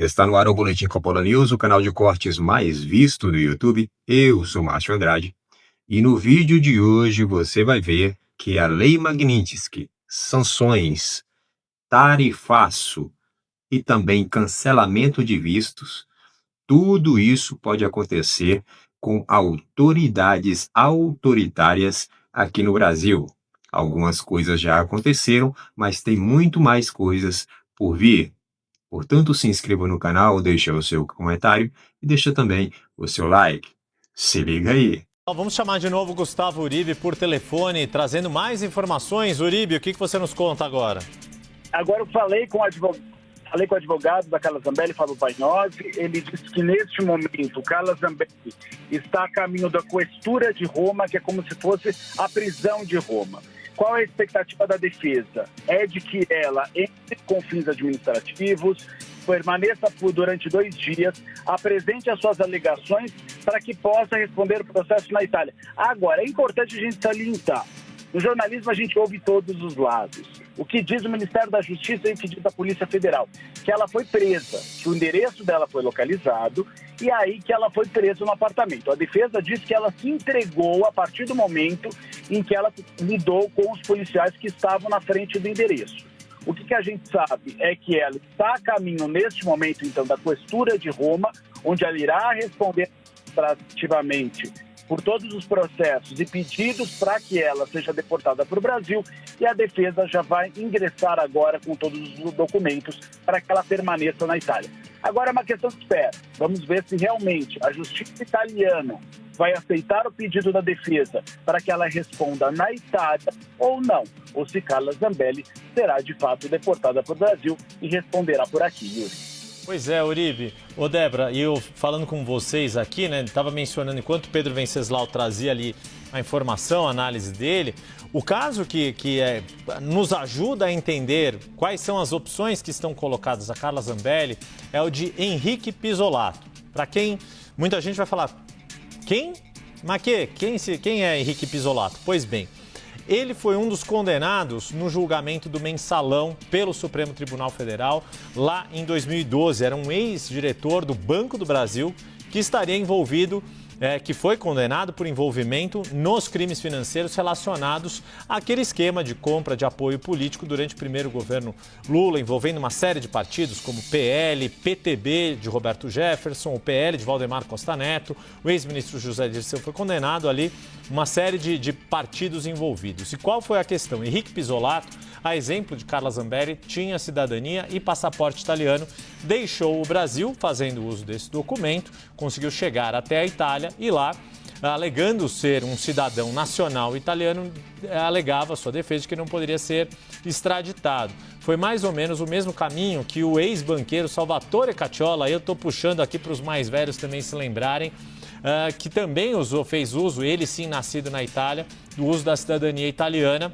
Está no ar o Boletim Coppola News, o canal de cortes mais visto do YouTube. Eu sou Márcio Andrade e no vídeo de hoje você vai ver que a Lei Magnitsky, sanções, tarifaço e também cancelamento de vistos, tudo isso pode acontecer com autoridades autoritárias aqui no Brasil. Algumas coisas já aconteceram, mas tem muito mais coisas por vir. Portanto, se inscreva no canal, deixa o seu comentário e deixa também o seu like. Se liga aí! Vamos chamar de novo o Gustavo Uribe por telefone, trazendo mais informações. Uribe, o que você nos conta agora? Agora eu falei com o advogado da Carla Zambelli, Fábio Pagnozzi. Ele disse que neste momento Carla Zambelli está a caminho da questura de Roma, que é como se fosse a prisão de Roma. Qual é a expectativa da defesa? É de que ela entre com fins administrativos, permaneça durante 2 dias, apresente as suas alegações para que possa responder o processo na Itália. Agora, é importante a gente salientar. No jornalismo a gente ouve todos os lados. O que diz o Ministério da Justiça e o que diz a Polícia Federal? Que ela foi presa, que o endereço dela foi localizado e aí que ela foi presa no apartamento. A defesa diz que ela se entregou a partir do momento em que ela lidou com os policiais que estavam na frente do endereço. O que a gente sabe é que ela está a caminho, neste momento, então, da questura de Roma, onde ela irá responder administrativamente por todos os processos e pedidos para que ela seja deportada para o Brasil, e a defesa já vai ingressar agora com todos os documentos para que ela permaneça na Itália. Agora é uma questão de espera. Vamos ver se realmente a justiça italiana vai aceitar o pedido da defesa para que ela responda na Itália ou não, ou se Carla Zambelli será de fato deportada para o Brasil e responderá por aqui, Yuri. Pois é, Uribe. Ô, Débora, e eu falando com vocês aqui, né, estava mencionando, enquanto o Pedro Venceslau trazia ali a informação, a análise dele, o caso que nos ajuda a entender quais são as opções que estão colocadas a Carla Zambelli é o de Henrique Pisolato. Para quem, muita gente vai falar, quem? Mas quem é Henrique Pisolato? Pois bem, ele foi um dos condenados no julgamento do Mensalão pelo Supremo Tribunal Federal lá em 2012. Era um ex-diretor do Banco do Brasil que estaria envolvido, que foi condenado por envolvimento nos crimes financeiros relacionados àquele esquema de compra de apoio político durante o primeiro governo Lula, envolvendo uma série de partidos como PL, PTB de Roberto Jefferson, o PL de Valdemar Costa Neto, o ex-ministro José Dirceu foi condenado ali, uma série de partidos envolvidos. E qual foi a questão? Henrique Pisolato, a exemplo de Carla Zambelli, tinha cidadania e passaporte italiano, deixou o Brasil fazendo uso desse documento, conseguiu chegar até a Itália e lá, alegando ser um cidadão nacional italiano, alegava a sua defesa de que não poderia ser extraditado. Foi mais ou menos o mesmo caminho que o ex-banqueiro Salvatore Cacciola, eu estou puxando aqui para os mais velhos também se lembrarem, que também fez uso, ele sim nascido na Itália, do uso da cidadania italiana,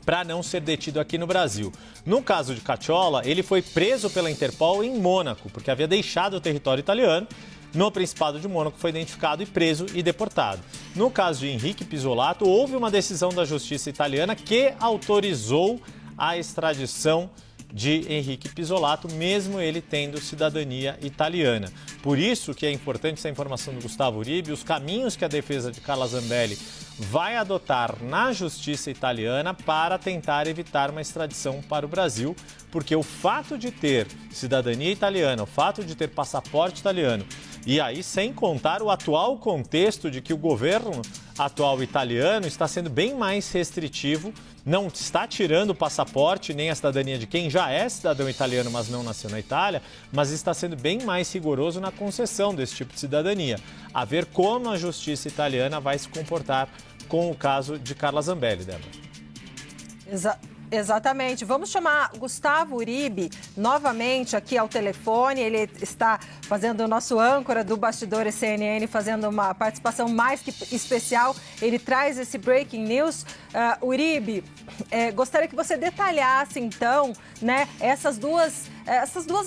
para não ser detido aqui no Brasil. No caso de Cacciola, ele foi preso pela Interpol em Mônaco, porque havia deixado o território italiano. No Principado de Mônaco foi identificado e preso e deportado. No caso de Henrique Pisolato, houve uma decisão da justiça italiana que autorizou a extradição de Henrique Pisolato, mesmo ele tendo cidadania italiana. Por isso que é importante essa informação do Gustavo Uribe, os caminhos que a defesa de Carla Zambelli vai adotar na justiça italiana para tentar evitar uma extradição para o Brasil, porque o fato de ter cidadania italiana, o fato de ter passaporte italiano, e aí sem contar o atual contexto de que o governo atual italiano está sendo bem mais restritivo, não está tirando o passaporte nem a cidadania de quem já é cidadão italiano, mas não nasceu na Itália, mas está sendo bem mais rigoroso na concessão desse tipo de cidadania. A ver como a justiça italiana vai se comportar com o caso de Carla Zambelli, Débora. Exatamente. Vamos chamar Gustavo Uribe novamente aqui ao telefone. Ele está fazendo o nosso âncora do Bastidores CNN, fazendo uma participação mais que especial. Ele traz esse breaking news. Uribe, gostaria que você detalhasse, então, né, essas duas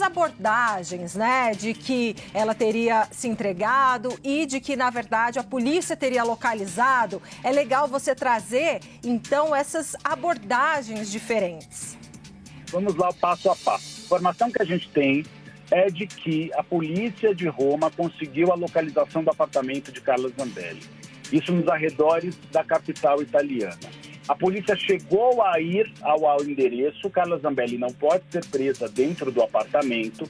abordagens, né, de que ela teria se entregado e de que, na verdade, a polícia teria localizado. É legal você trazer, então, essas abordagens diferentes. Vamos lá, passo a passo. A informação que a gente tem é de que a polícia de Roma conseguiu a localização do apartamento de Carla Zambelli. Isso nos arredores da capital italiana. A polícia chegou a ir ao endereço. Carla Zambelli não pode ser presa dentro do apartamento,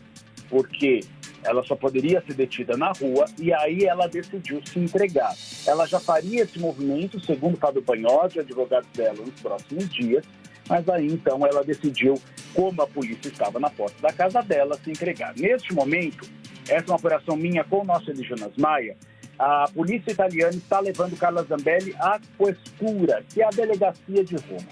porque ela só poderia ser detida na rua, e aí ela decidiu se entregar. Ela já faria esse movimento, segundo Fábio Pagnozzi, advogado dela, nos próximos dias, mas aí então ela decidiu, como a polícia estava na porta da casa dela, se entregar. Neste momento, essa é uma apuração minha com o nosso Elijonas Maia, a polícia italiana está levando Carla Zambelli à questura, que é a delegacia de Roma.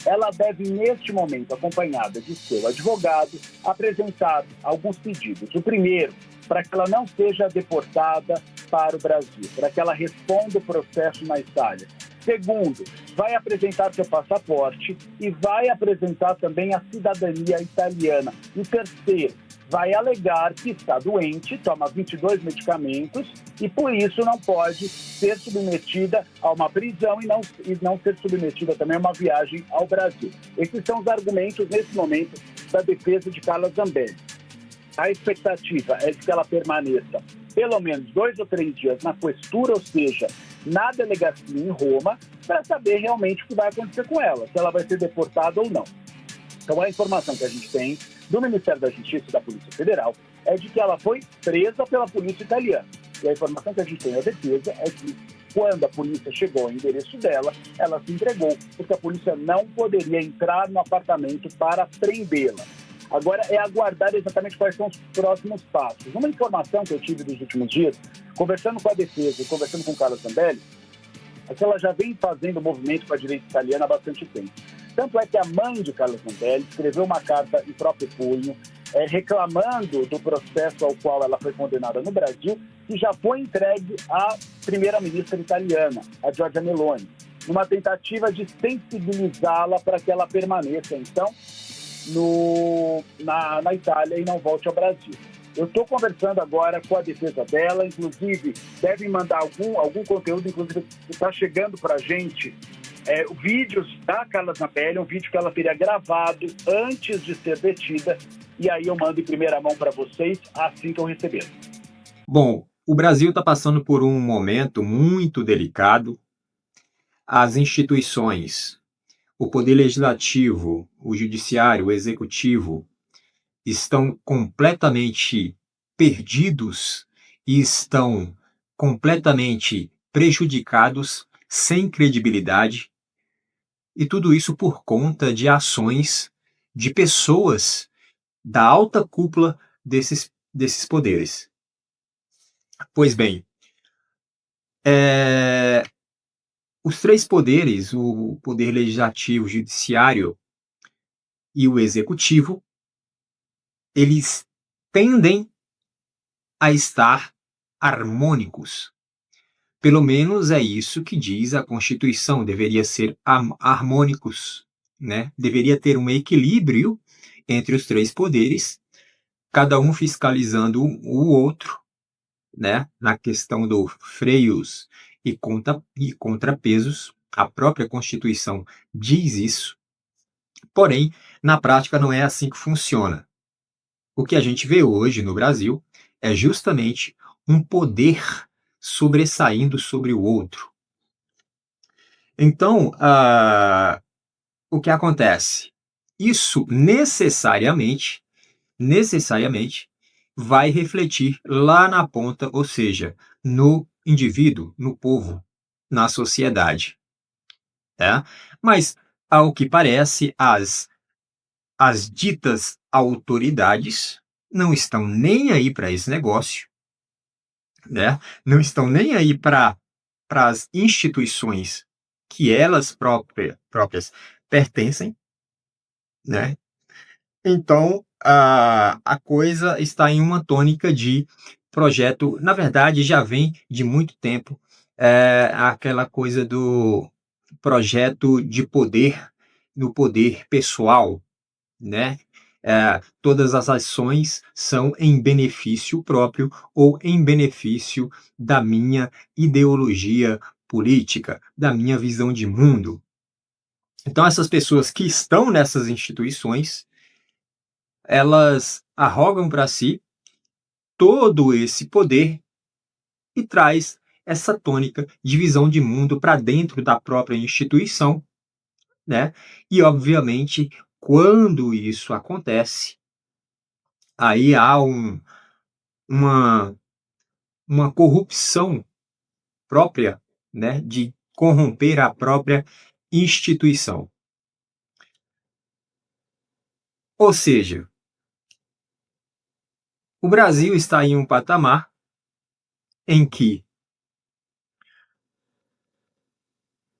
Ela deve, neste momento, acompanhada de seu advogado, apresentar alguns pedidos. O primeiro, para que ela não seja deportada para o Brasil, para que ela responda o processo na Itália. Segundo, vai apresentar seu passaporte e vai apresentar também a cidadania italiana. E terceiro, vai alegar que está doente, toma 22 medicamentos e por isso não pode ser submetida a uma prisão e não ser submetida também a uma viagem ao Brasil. Esses são os argumentos, nesse momento, da defesa de Carla Zambelli. A expectativa é de que ela permaneça pelo menos 2 ou 3 dias na questura, ou seja, na delegacia em Roma, para saber realmente o que vai acontecer com ela, se ela vai ser deportada ou não. Então, a informação que a gente tem do Ministério da Justiça e da Polícia Federal é de que ela foi presa pela polícia italiana. E a informação que a gente tem da defesa é que, quando a polícia chegou ao endereço dela, ela se entregou, porque a polícia não poderia entrar no apartamento para prendê-la. Agora é aguardar exatamente quais são os próximos passos. Uma informação que eu tive nos últimos dias, conversando com a defesa e conversando com Carla Zambelli, é que ela já vem fazendo movimento com a direita italiana há bastante tempo. Tanto é que a mãe de Carla Zambelli escreveu uma carta em próprio punho, reclamando do processo ao qual ela foi condenada no Brasil, que já foi entregue à primeira-ministra italiana, a Giorgia Meloni, numa tentativa de sensibilizá-la para que ela permaneça, então, na Itália e não volte ao Brasil. Eu estou conversando agora com a defesa dela, inclusive devem mandar algum conteúdo, inclusive está chegando para a gente vídeos da Carla Zambelli, um vídeo que ela teria gravado antes de ser detida, e aí eu mando em primeira mão para vocês assim que eu receber. Bom, o Brasil está passando por um momento muito delicado. As instituições, o Poder Legislativo, o Judiciário, o Executivo, estão completamente perdidos e estão completamente prejudicados, sem credibilidade, e tudo isso por conta de ações de pessoas da alta cúpula desses poderes. Pois bem, os 3 poderes, o Poder Legislativo, o Judiciário e o Executivo, eles tendem a estar harmônicos. Pelo menos é isso que diz a Constituição, deveria ser harmônicos, né? Deveria ter um equilíbrio entre os 3 poderes, cada um fiscalizando o outro, né? Na questão dos freios e contrapesos. A própria Constituição diz isso, porém, na prática não é assim que funciona. O que a gente vê hoje no Brasil é justamente um poder sobressaindo sobre o outro. Então, o que acontece? Isso necessariamente vai refletir lá na ponta, ou seja, no indivíduo, no povo, na sociedade. Mas, ao que parece, as ditas autoridades não estão nem aí para esse negócio, né? Não estão nem aí para as instituições que elas próprias pertencem, né? Então, a coisa está em uma tônica de projeto, na verdade, já vem de muito tempo, aquela coisa do projeto de poder, no poder pessoal, né? Todas as ações são em benefício próprio ou em benefício da minha ideologia política, da minha visão de mundo. Então, essas pessoas que estão nessas instituições, elas arrogam para si todo esse poder e traz essa tônica de visão de mundo para dentro da própria instituição, né? E, obviamente, quando isso acontece, aí há uma, uma corrupção própria, né? De corromper a própria instituição. Ou seja, o Brasil está em um patamar em que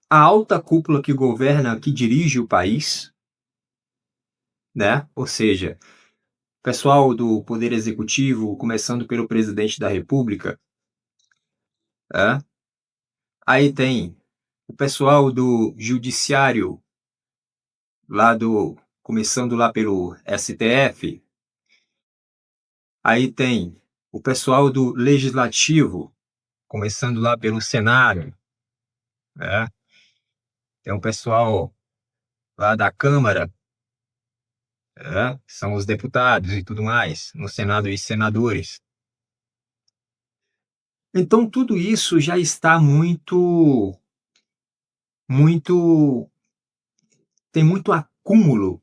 a alta cúpula que governa, que dirige o país, né? Ou seja, pessoal do Poder Executivo, começando pelo Presidente da República, né? Aí tem o pessoal do Judiciário, começando lá pelo STF. Aí tem o pessoal do Legislativo, começando lá pelo Senado, né? Tem o pessoal lá da Câmara, né? São os deputados e tudo mais, no Senado e senadores. Então tudo isso já está tem muito acúmulo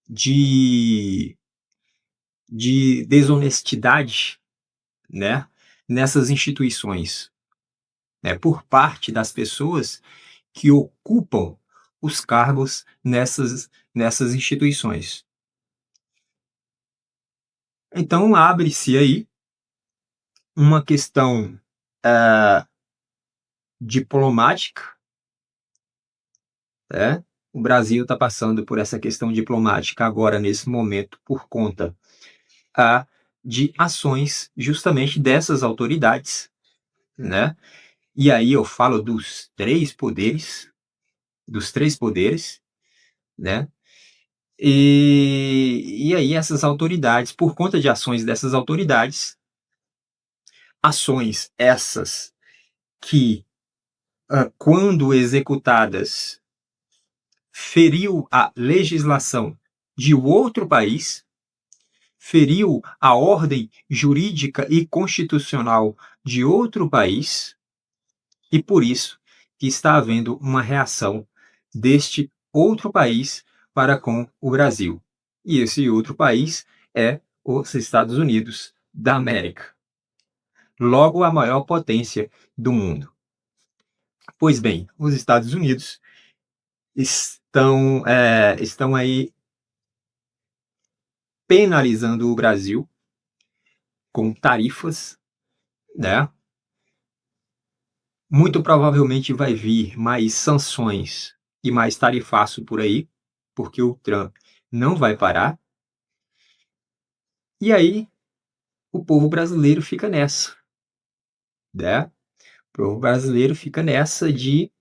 de, de desonestidade, né, nessas instituições, né, por parte das pessoas que ocupam os cargos nessas instituições. Então abre-se aí uma questão diplomática, né? O Brasil está passando por essa questão diplomática agora, nesse momento, por conta de ações justamente dessas autoridades, né? E aí eu falo dos três poderes, né? E aí essas autoridades, por conta de ações dessas autoridades, ações essas que, quando executadas, feriu a legislação de outro país, feriu a ordem jurídica e constitucional de outro país, e por isso que está havendo uma reação deste outro país para com o Brasil. E esse outro país é os Estados Unidos da América. Logo, a maior potência do mundo. Pois bem, os Estados Unidos estão aí penalizando o Brasil com tarifas, né? Muito provavelmente vai vir mais sanções e mais tarifaço por aí, porque o Trump não vai parar. E aí o povo brasileiro fica nessa, né? O povo brasileiro fica nessa de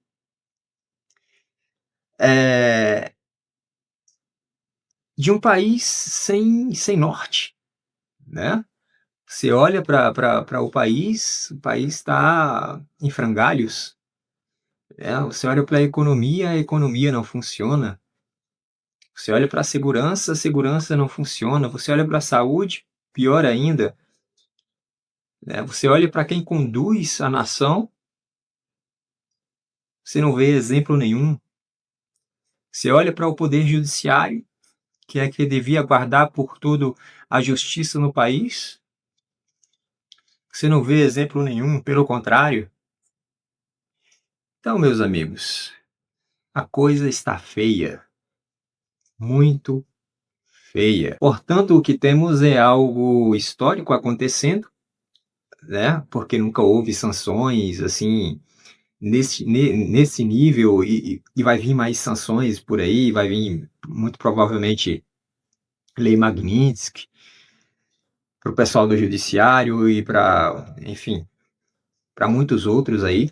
um país sem norte, né? Você olha para o país está em frangalhos, né? Você olha para a economia não funciona. Você olha para a segurança não funciona. Você olha para a saúde, pior ainda, né? Você olha para quem conduz a nação, você não vê exemplo nenhum. Você olha para o poder judiciário, que é que devia guardar por tudo a justiça no país, você não vê exemplo nenhum, pelo contrário. Então, meus amigos, a coisa está feia, muito feia. Portanto, o que temos é algo histórico acontecendo, né? Porque nunca houve sanções assim nesse nível e vai vir mais sanções por aí, vai vir muito provavelmente Lei Magnitsky para o pessoal do judiciário e enfim, para muitos outros aí.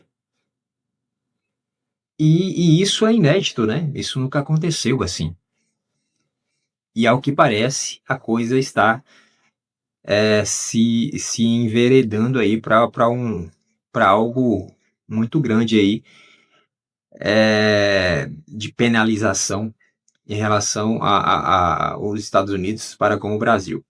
E isso é inédito, né? Isso nunca aconteceu assim. E ao que parece, a coisa está se enveredando aí para algo muito grande aí, de penalização em relação aos Estados Unidos para com o Brasil.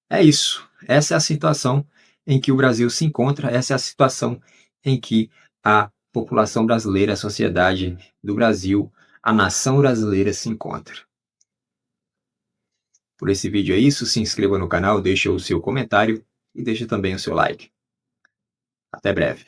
É isso. Essa é a situação em que o Brasil se encontra, essa é a situação em que a população brasileira, a sociedade do Brasil, a nação brasileira se encontra. Por esse vídeo é isso, se inscreva no canal, deixe o seu comentário e deixe também o seu like. Até breve.